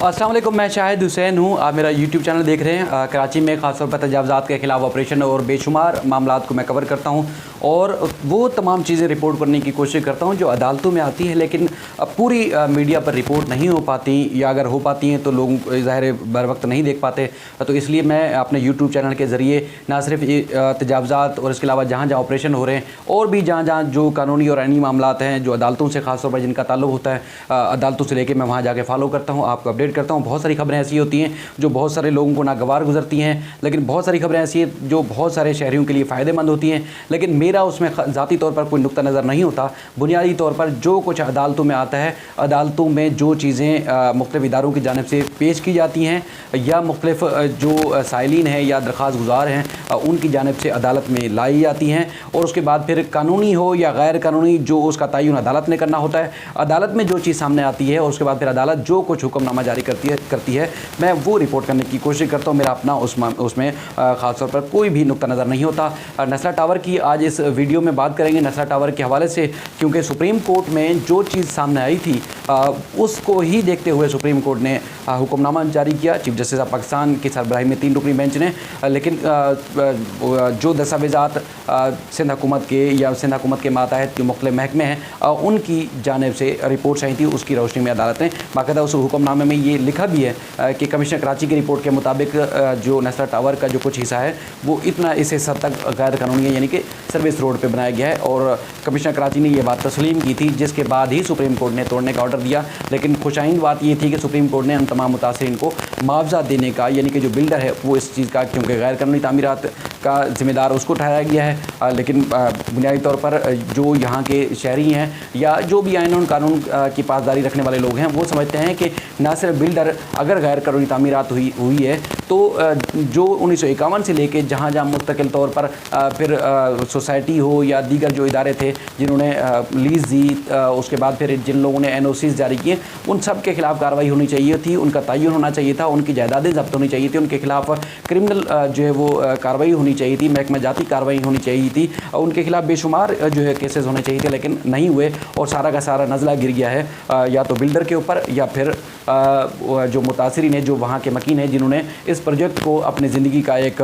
अस्सलाम वालेकुम, मैं शाहिद हुसैन हूँ। आप मेरा यूट्यूब चैनल देख रहे हैं। कराची में ख़ासतौर पर तजावज़ात के ख़िलाफ़ ऑपरेशन और बेशुमार मामलात को मैं कवर करता हूँ और वो तमाम चीज़ें रिपोर्ट करने की कोशिश करता हूँ जो अदालतों में आती है, लेकिन पूरी मीडिया पर रिपोर्ट नहीं हो पाती, या अगर हो पाती हैं तो लोग ज़ाहिर बर वक्त नहीं देख पाते। तो इसलिए मैं अपने यूट्यूब चैनल के ज़रिए ना सिर्फ तजावज़ात और इसके अलावा जहाँ जहाँ ऑपरेशन हो रहे हैं और भी जहाँ जहाँ जो कानूनी और आइनी मामलात हैं जो अदालतों से ख़ासतौर पर जिनका ताल्लुक़ होता है अदालतों से लेकर, मैं वहाँ जाके फॉलो करता हूँ, आपको अपडेट करता हूँ। बहुत सारी खबरें ऐसी होती हैं जो बहुत सारे लोगों को नागवार गुजरती हैं, लेकिन बहुत सारी खबरें ऐसी हैं जो बहुत सारे शहरियों के लिए फ़ायदेमंद होती हैं, लेकिन मेरा उसमें ज़ाती तौर पर कोई नुक्ता नज़र नहीं होता। बुनियादी तौर पर जो कुछ अदालतों में आता है, अदालतों में जो चीज़ें मुख्तलिफ़ इदारों की जानिब से पेश की जाती हैं या मुख्तलिफ़ जो साइलिन हैं या दरख्वास्त गुजार हैं उनकी जानिब से अदालत में लाई जाती हैं, और उसके बाद फिर कानूनी हो या गैर कानूनी जो उसका तयन अदालत ने करना होता है। अदालत में जो चीज़ सामने आती है और उसके बाद फिर अदालत जो कुछ हुक्मनामा जारी करती है मैं वो रिपोर्ट करने की कोशिश करता हूँ। मेरा अपना उसमें ख़ास तौर पर कोई भी नुक्ता नज़र नहीं होता। नस्ला टावर की आज इस वीडियो में बात करेंगे नस्ला टावर के हवाले से, क्योंकि सुप्रीम कोर्ट में जो चीज़ सामने आई थी उसको ही देखते हुए सुप्रीम कोर्ट ने हुक्मनामा जारी किया। चीफ जस्टिस ऑफ पाकिस्तान की सरबराही में 3 रुकनी बेंच ने, लेकिन जो दस्तावेज़ात सिंध हुकूमत के या सिंध हुकूमत के मातहत जो मुख्तलिफ महकमे हैं उनकी जानिब से रिपोर्ट्स आई थी, उसकी रोशनी में अदालत ने बाकायदा उस हुक्मनामे में ये लिखा भी है कि कमिश्नर कराची की रिपोर्ट के मुताबिक जो नस्ला टावर का जो कुछ हिस्सा है वो इतना इस हद तक गैर कानूनी है, यानी कि सर्विस रोड पे बनाया गया है, और कमिश्नर कराची ने ये बात तस्लीम की थी, जिसके बाद ही सुप्रीम कोर्ट ने तोड़ने का ऑर्डर दिया। लेकिन खुशाइन बात ये थी कि सुप्रीम कोर्ट ने उन तमाम मुतासिरीन को मुआवजा देने का, यानी कि जो बिल्डर है वो इस चीज़ का, क्योंकि गैर कानूनी तामीरात का ज़िम्मेदार उसको ठहराया गया है, लेकिन बुनियादी तौर पर जो यहाँ के शहरी हैं या जो भी आइन और कानून की पासदारी रखने वाले लोग हैं वो समझते हैं कि ना सिर्फ बिल्डर अगर गैर कानूनी तामीरात हुई है तो जो 1951 से लेके जहाँ जहाँ मुस्तकिल तौर पर फिर सोसाइटी हो या दीगर जो इदारे थे जिन्होंने लीज़ दी, उसके बाद फिर जिन लोगों ने NOCs जारी किए, उन सब के ख़िलाफ़ कार्रवाई होनी चाहिए थी, उनका तयन होना चाहिए था, उनकी जायदादें जब्त होनी चाहिए थी, उनके खिलाफ़ क्रिमिनल जो है वो कार्रवाई होनी चाहिए थी, महकमा जाती कार्रवाई होनी चाहिए थी, उनके खिलाफ़ बेशुमार जो है केसेस होने चाहिए थे, लेकिन नहीं हुए और सारा का सारा नज़ला गिर गया है या तो बिल्डर के ऊपर या फिर जो मुतासिरीन है, जो वहाँ के मकीन हैं जिन्होंने इस प्रोजेक्ट को अपनी ज़िंदगी का एक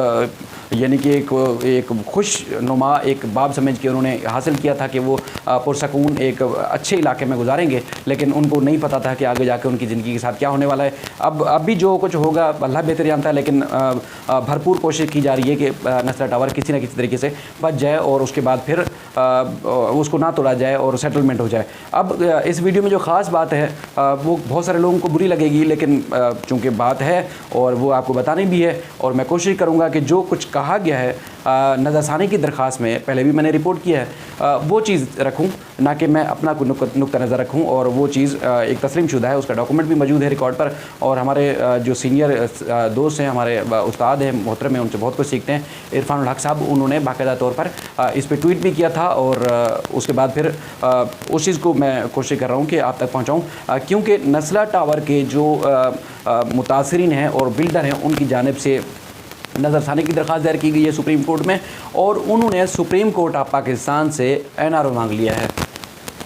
यानी कि एक खुशनुमा एक बाब समझ के उन्होंने हासिल किया था कि वो पुरसकून एक अच्छे इलाके में गुजारेंगे, लेकिन उनको नहीं पता था कि आगे जाकर उनकी ज़िंदगी के साथ क्या होने वाला है। अब भी जो कुछ होगा अल्लाह बेहतर जानता है, लेकिन भरपूर कोशिश की जा रही है कि नस्ला टावर किसी न किसी तरीके से बच जाए और उसके बाद फिर उसको ना तोड़ा जाए और सेटलमेंट हो जाए। अब इस वीडियो में जो ख़ास बात है वो बहुत सारे लोगों को बुरी लगेगी, लेकिन चूँकि बात है और वो आपको बतानी भी है, और मैं कोशिश करूँगा कि जो कुछ कहा गया है नज़रसानी की दरख्वास्त में, पहले भी मैंने रिपोर्ट किया है, वो चीज़ रखूं, ना कि मैं अपना कोई नुक्ता नज़र रखूं, और वो चीज़ एक तस्लीम शुदा है, उसका डॉक्यूमेंट भी मौजूद है रिकॉर्ड पर। और हमारे जो सीनियर दोस्त हैं, हमारे उस्ताद हैं, मोहतरम हैं, उनसे बहुत कुछ सीखते हैं। इरफानुल हक साहब, उन्होंने बाकायदा तौर पर इस पर ट्वीट भी किया था, और उसके बाद फिर उस चीज़ को मैं कोशिश कर रहा हूँ कि आप तक पहुँचाऊँ, क्योंकि नस्ला टावर के जो मुतासिरीन हैं और बिल्डर हैं उनकी जानिब से नज़रसानी की दरख्वास्त दायर की गई है सुप्रीम कोर्ट में, और उन्होंने सुप्रीम कोर्ट ऑफ पाकिस्तान से NRO मांग लिया है।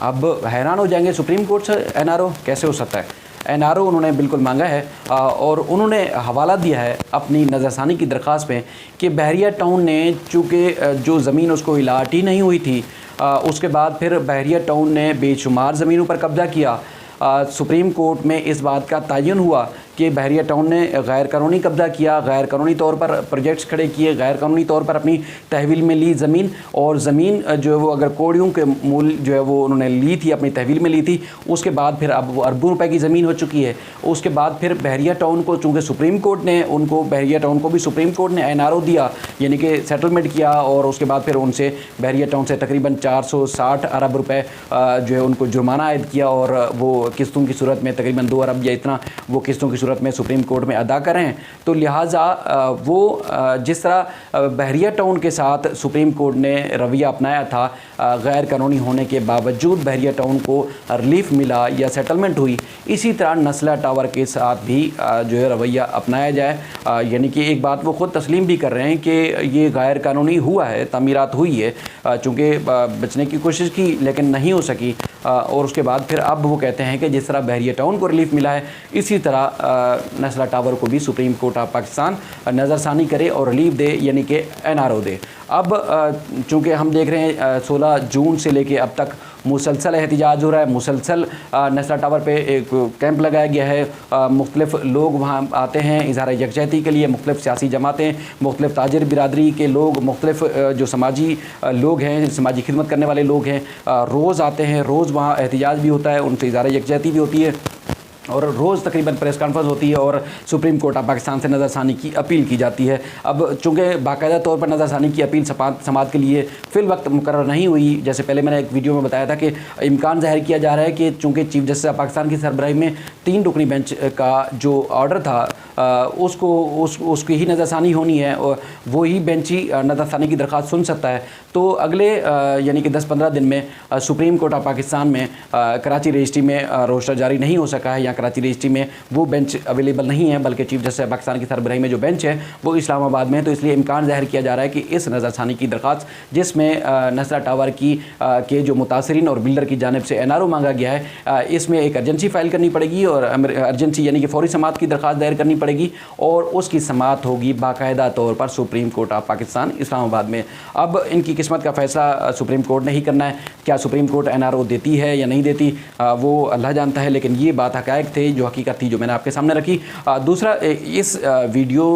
अब हैरान हो जाएंगे, सुप्रीम कोर्ट से NRO कैसे हो सकता है? NRO उन्होंने बिल्कुल मांगा है, और उन्होंने हवाला दिया है अपनी नज़रसानी की दरख्वास्त में कि बहरिया टाउन ने चूँकि जो ज़मीन उसको इलाट ही नहीं हुई थी, उसके बाद फिर बहरिया टाउन ने बेशुमार ज़मीनों पर कब्ज़ा किया। सुप्रीम कोर्ट में इस बात का तयन हुआ कि बहरिया टाउन ने गैर कानूनी कब्ज़ा किया, गैर कानूनी तौर पर प्रोजेक्ट्स खड़े किए, गैर कानूनी तौर पर अपनी तहवील में ली ज़मीन, और ज़मीन जो है वो अगर कोड़ियों के मूल जो है वो उन्होंने ली थी, अपनी तहवील में ली थी, उसके बाद फिर अब वो अरबों रुपए की ज़मीन हो चुकी है। उसके बाद फिर बहरिया टाउन को चूँकि सुप्रीम कोर्ट ने उनको, बहरिया टाउन को भी सुप्रीम कोर्ट ने NRO दिया, यानी कि सेटलमेंट किया, और उसके बाद फिर उनसे बहरिया टाउन से तकरीबन 460 अरब रुपये जो है उनको जुर्माना आयद किया, और वो किस्तों की सूरत में तकरीबन 2 अरब या इतना वो किस्तों की सूरत में सुप्रीम कोर्ट में अदा करें। तो लिहाजा वो जिस तरह बहरिया टाउन के साथ सुप्रीम कोर्ट ने रवैया अपनाया था, गैर कानूनी होने के बावजूद बहरिया टाउन को रिलीफ मिला या सेटलमेंट हुई, इसी तरह नस्ला टावर के साथ भी जो है रवैया अपनाया जाए। यानी कि एक बात वो ख़ुद तस्लीम भी कर रहे हैं कि ये गैर कानूनी हुआ है, तामीरात हुई है, चूँकि बचने की कोशिश की लेकिन नहीं हो सकी, और उसके बाद फिर अब वो कहते हैं कि जिस तरह बहरिया टाउन को रिलीफ मिला है इसी तरह नस्ला टावर को भी सुप्रीम कोर्ट ऑफ पाकिस्तान नज़रसानी करे और रिलीफ दे, यानी कि NRO दे। अब चूँकि हम देख रहे हैं 16 जून से लेके अब तक मुसलसल एहतजाज हो रहा है, मुसलसल नस्ला टावर पे एक कैंप लगाया गया है, मुख्तलिफ लोग वहाँ आते हैं इज़हार यकजहती के लिए, मुख्तलिफ सियासी जमातें, मुख्तलिफ ताजिर बिरादरी के लोग, मुख्तलिफ जो समाजी लोग हैं, समाजी खिदमत करने वाले लोग हैं, रोज़ आते हैं, रोज़ वहाँ एहतजाज भी होता है, उनसे इज़हार यकजहती भी होती है और रोज़ तकरीबन प्रेस कॉन्फ्रेंस होती है और सुप्रीम कोर्ट ऑफ पाकिस्तान से नज़रसानी की अपील की जाती है। अब चूँकि बाकायदा तौर पर नज़रसानी की अपील समाअत के लिए फ़िल वक्त मुकर्रर नहीं हुई, जैसे पहले मैंने एक वीडियो में बताया था कि इम्कान ज़ाहिर किया जा रहा है कि चूँकि चीफ जस्टिस ऑफ पाकिस्तान की सरबराही में 3 रुकनी बेंच का जो ऑर्डर था उसकी ही नज़रसानी होनी है और वही बेंच ही नज़रसानी की दरख्वास्त सुन सकता है। तो अगले यानी कि 10-15 दिन में सुप्रीम कोर्ट ऑफ पाकिस्तान में कराची रजिस्ट्री में रोस्टर जारी नहीं हो सका है या कराची रजिस्ट्री में वो बेंच अवेलेबल नहीं है, बल्कि चीफ जस्टिस पाकिस्तान की सरबराही में जो बेंच है वो इस्लामाबाद में है। तो इसलिए इम्कान ज़ाहिर किया जा रहा है कि इस नज़रसानी की दरख्वास्त जिसमें नस्ला टावर की के जो मुतासरीन और बिल्डर की जानिब से NRO मांगा गया है, इसमें एक अर्जेंसी फ़ाइल करनी पड़ेगी और अर्जेंसी यानी कि फौरी समाअत की दरख्वास्त दायर करनी पड़ेगी और उसकी समाअत होगी बाकायदा तौर पर supreme court of Pakistan Islamabad में। अब इनकी किस्मत का फ़ैसला सुप्रीम कोर्ट ने ही करना है, क्या सुप्रीम कोर्ट NRO देती है या नहीं देती वो अल्लाह जानता है, लेकिन ये बात हक़ाइक़ थे, जो हकीकत थी, जो मैंने आपके सामने रखी। दूसरा, इस वीडियो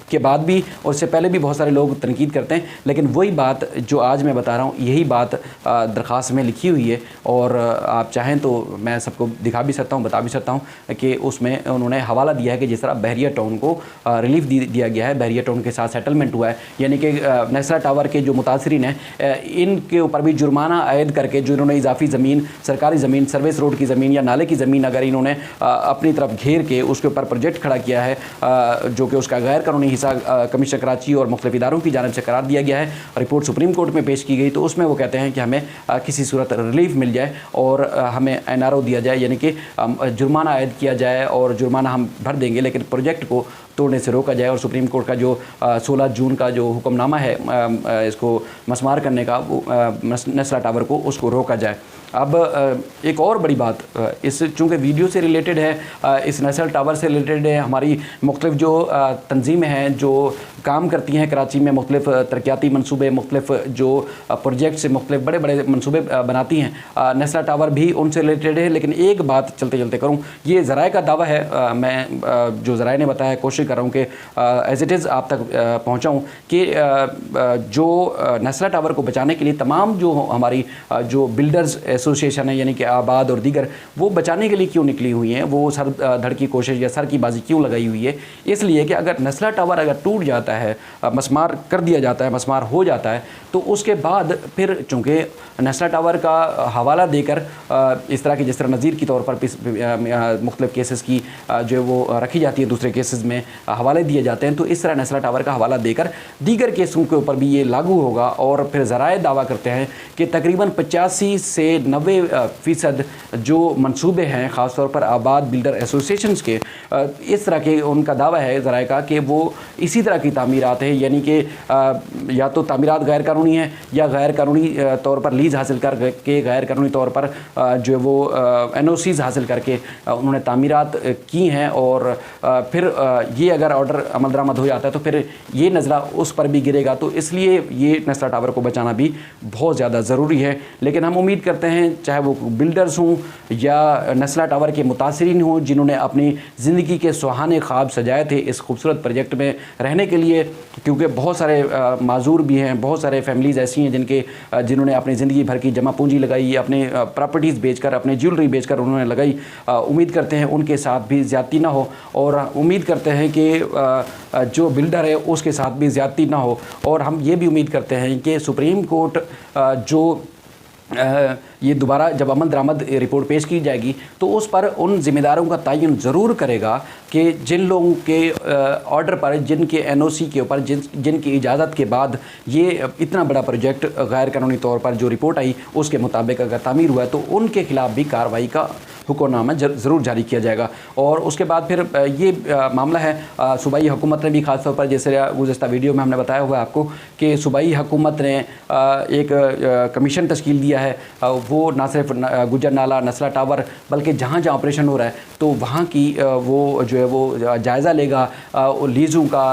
के बाद भी और इससे पहले भी बहुत सारे लोग तनकीद करते हैं, लेकिन वही बात जो आज मैं बता रहा हूँ यही बात दरख्वास्त में लिखी हुई है और आप चाहें तो मैं सबको दिखा भी सकता हूँ, बता भी सकता हूँ कि उसमें उन्होंने हवाला दिया है कि जिस तरह बहरिया टाउन को रिलीफ दिया गया है, बहरिया टाउन के साथ सेटलमेंट हुआ है, यानी कि नस्ला टावर के जो मुतासरीन हैं इनके ऊपर भी जुर्माना आयद करके जो इन्होंने इजाफी ज़मीन, सरकारी ज़मीन, सर्विस रोड की ज़मीन या नाले की ज़मीन अगर इन्होंने अपनी तरफ घेर के उसके ऊपर प्रोजेक्ट खड़ा किया है जो कि उसका गैर कानूनी कमिश्नर कराची और मुख्तलिफ इदारों की जानिब से करार दिया गया है, रिपोर्ट सुप्रीम कोर्ट में पेश की गई, तो उसमें वो कहते हैं कि हमें किसी सूरत रिलीफ मिल जाए और हमें NRO दिया जाए, यानी कि जुर्माना आयद किया जाए और जुर्माना हम भर देंगे लेकिन प्रोजेक्ट को तोड़ने से रोका जाए। और सुप्रीम कोर्ट का जो 16 जून का जो हुक्मनामा है इसको मसमार करने का, वो नस्ला टावर को उसको रोका जाए। अब एक और बड़ी बात, इस चूँकि वीडियो से रिलेटेड है, इस नस्ला टावर से रिलेटेड है, हमारी मुख्तलिफ जो तंजीमें हैं जो काम करती हैं कराची में, मुख्तलिफ तरक्याती मनसूबे, मुख्तलिफ जो प्रोजेक्ट से मुख्तलिफ बड़े बड़े मनसूबे बनाती हैं, नस्ला टावर भी उनसे रिलेटेड है। लेकिन एक बात चलते चलते करूँ, ये ज़राए का दावा है, मैं जो ज़राए ने बताया कोशिश कर रहा हूँ कि एज़ इट इज़ आप तक पहुँचाऊँ कि जो नस्ला टावर को बचाने के लिए तमाम जो हमारी जो बिल्डर्स एसोसिएशन है, यानी कि आबाद और दीगर, वो बचाने के लिए क्यों निकली हुई हैं, वो सर धड़ की कोशिश या सर की बाजी क्यों लगाई हुई है, इसलिए कि अगर नस्ला टावर अगर टूट जाता है, मसमार कर दिया जाता है, मसमार हो जाता है, तो उसके बाद फिर चूँकि नस्ला टावर का हवाला देकर इस तरह की जिस तरह नज़ीर के तौर पर मुख्तलिफ केसेस की जो वो रखी जाती है, दूसरे केसेस में हवाले दिए जाते हैं, तो इस तरह नस्ला टावर का हवाला देकर दीगर केसों के ऊपर भी ये लागू होगा। और फिर ज़राए दावा करते हैं कि तकरीबन 85 से 90% जो मंसूबे हैं, ख़ास तौर पर आबाद बिल्डर एसोसिएशंस के, इस तरह के उनका दावा है ज़राए का कि वो इसी तरह की तामीरात है, यानी कि या तो तामीरात गैर कानूनी है या गैर कानूनी तौर पर लीज़ हासिल करके, गैर कानूनी तौर पर जो वो NOCs हासिल करके उन्होंने तामीरात की हैं। और फिर ये अगर ऑर्डर अमल दरामद हो जाता है तो फिर ये नज़रा उस पर भी गिरेगा, तो इसलिए ये नस्ला टावर को बचाना भी बहुत ज़्यादा ज़रूरी है। लेकिन हम उम्मीद करते हैं चाहे वो बिल्डर्स हों या नस्ला टावर के मुतासरीन हों जिन्होंने अपनी ज़िंदगी के सुहाने ख्वाब सजाए थे इस खूबसूरत प्रोजेक्ट में रहने के लिए, क्योंकि बहुत सारे माजूर भी हैं, बहुत सारे फैमिलीज़ ऐसी हैं जिन्होंने अपनी ज़िंदगी भर की जमा पूंजी लगाई, अपने प्रॉपर्टीज़ बेचकर, अपने ज्वेलरी बेचकर उन्होंने लगाई। उम्मीद करते हैं उनके साथ भी ज़्यादती ना हो और उम्मीद करते हैं कि जो बिल्डर है उसके साथ भी ज़्यादती ना हो। और हम ये भी उम्मीद करते हैं कि सुप्रीम कोर्ट जो ये दोबारा जब अमल दरामद रिपोर्ट पेश की जाएगी तो उस पर उन ज़िम्मेदारों का तयन ज़रूर करेगा कि जिन लोगों के ऑर्डर पर, जिनके NOC के ऊपर, जिनकी इजाज़त के बाद ये इतना बड़ा प्रोजेक्ट गैर कानूनी तौर पर जो रिपोर्ट आई उसके मुताबिक अगर तामीर हुआ है तो उनके ख़िलाफ़ भी कार्रवाई का हुक्मनामा ज़रूर जारी किया जाएगा। और उसके बाद फिर ये मामला है सूबाई हुकूमत ने भी खास तौर पर, जैसे गुज़श्ता वीडियो में हमने बताया हुआ है आपको कि सूबाई हुकूमत ने एक कमीशन तश्कील दिया है। वो ना सिर्फ गुजर नाला, नस्ला टावर, बल्कि जहाँ जहाँ ऑपरेशन हो रहा है तो वहाँ की वो जो है वो जायज़ा लेगा, लीज़ों का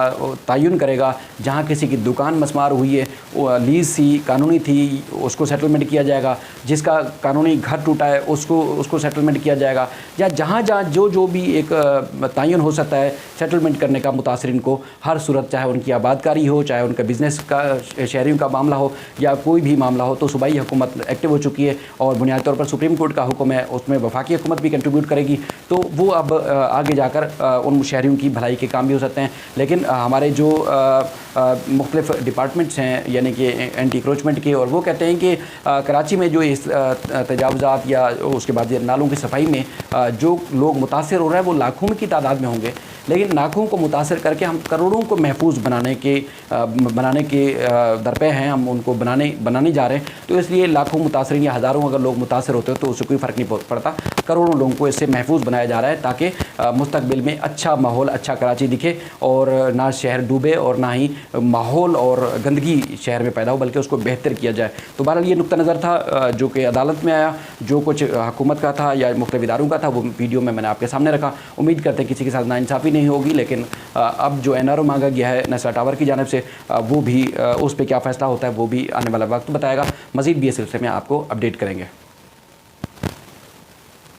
तयन करेगा। जहाँ किसी की दुकान मसमार हुई है, लीज़ सी कानूनी थी, उसको सेटलमेंट किया जाएगा। जिसका कानूनी घर टूटा है उसको सेटलमेंट किया जाएगा। या जहाँ जहाँ जो भी एक तयन हो सकता है सेटलमेंट करने का मुतासरीन को, हर सूरत, चाहे उनकी आबादकारी हो, चाहे उनका बिज़नेस का शहरियों का मामला हो या कोई भी मामला हो, तो सूबाई हुकूमत एक्टिव हो चुकी है। और बुनियादी तौर पर सुप्रीम कोर्ट का हुक्म है, उसमें वफाकी हुकूमत भी कंट्रीब्यूट करेगी। तो वो अब आगे जाकर उन शहरियों की भलाई के काम भी हो सकते हैं। लेकिन हमारे जो मुख्तलिफ डिपार्टमेंट्स हैं, यानी कि एंटी इंक्रोचमेंट के, और वो कहते हैं कि कराची में जो इस तजावुज़ात या उसके बाद ये नालों की सफाई में जो लोग मुतासर हो रहे हैं वो लाखों की तादाद में होंगे, लेकिन लाखों को मुतासर करके हम करोड़ों को महफूज बनाने के दरपे हैं। हम उनको बनाने जा रहे हैं। तो इसलिए लाखों मुतासरीन या हज़ारों अगर लोग मुतासर होते हो तो उससे कोई फ़र्क नहीं पड़ता। करोड़ों लोगों को इससे महफूज बनाया जा रहा है ताकि मुस्तकबिल में अच्छा माहौल, अच्छा कराची दिखे और ना शहर डूबे और ना ही माहौल और गंदगी शहर में पैदा हो, बल्कि उसको बेहतर किया जाए। तो बहरहाल ये नुक्ता नज़र था जो कि अदालत में आया, जो कुछ हुकूमत का था या मुख्तलिफ इदारों का था, वो वीडियो में मैंने आपके सामने रखा। उम्मीद करते हैं किसी के साथ नाइंसाफ़ी नहीं होगी। लेकिन अब जो NRO मांगा गया है नस्ला टावर की जानिब से, वो भी उस पर क्या फ़ैसला होता है वो भी आने वाला वक्त बताएगा। मज़ीद भी इस सिलसिले में आपको अपडेट करेंगे।